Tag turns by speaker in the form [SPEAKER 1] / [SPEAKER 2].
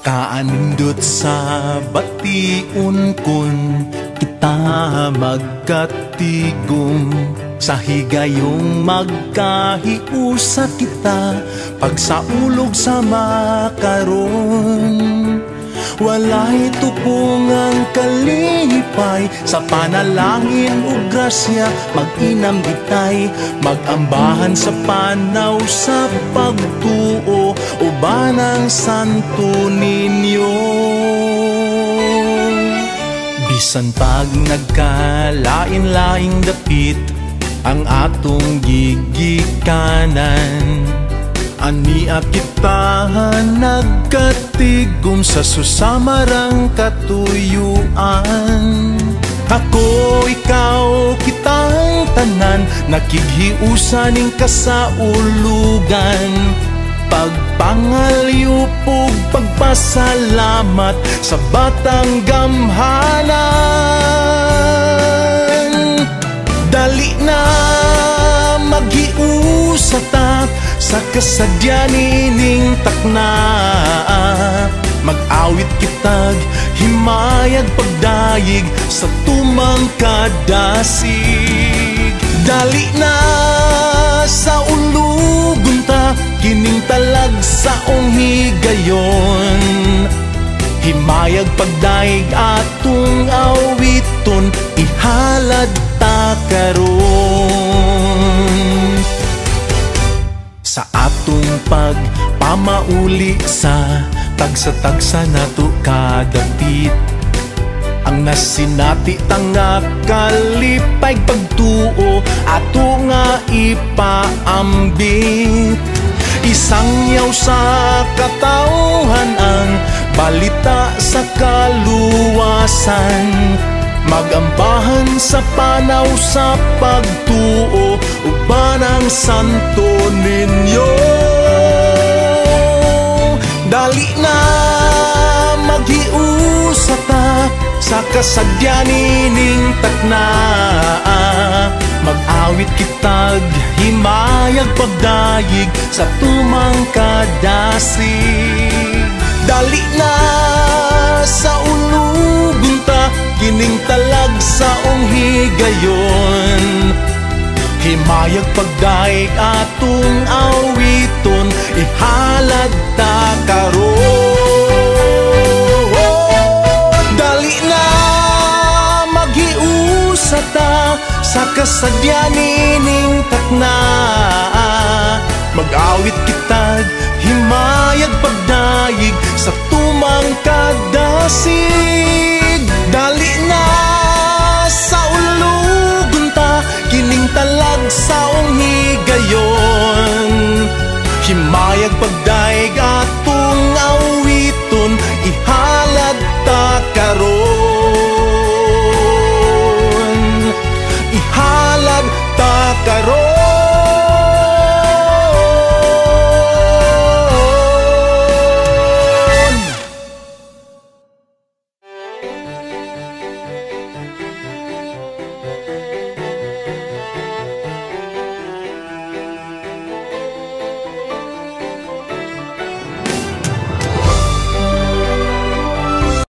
[SPEAKER 1] Kaanindot sa bation kun kita magkatigom, sa higayong magkahiusa kita pagsaulog sa makaron. Walay tupong ang kalipay, sa panalangin ug grasya mag-inam ditay, magambahan sa panaw sa pagtuo uban ang santo ninyo. Bisan pag nagkalain-laing dapit ang atong gigikanan, ania kita nagkatigom sa susamarang katuyuan. Ako, ikaw, kitang tanan, nakighiusa ning kasaulugan, pagpangalyupog, pagpasalamat sa batang gamhanan. Dali na maghiusa ta sa kasadya nining takna, mag-awit kitag himayag pagdayig sa tumang kadasig. Dali na sa ulugon ta kining talag sa higayon, himayag pagdayig atong awiton, ihalad ta karon. Sa atong pagpamauli sa tagsa-tagsa nato kadapit, ang nasinati tanga kalipay pagtuo ato nga ipaambit. Isangyaw sa katawhan ang balita sa kaluwasan, magambahan sa panaw sa pagtuo uban ang santo ninyo. Dali na maghiusa ta sa kasadya nining takna, mag-awit kitag himayag pagdayig sa tumang kadasig. Dali na sa ulugon ta kining talag sa higayon, himayag pagdayeg atong awiton, ihalad ta karon. Dali na maghiusa ta sa kasadya nining takna, mag-awit kitag himayag pagdayig sa tumang kadasig. Dali na sa ulugon ta kining talag sa higayon, himayag pagdayeg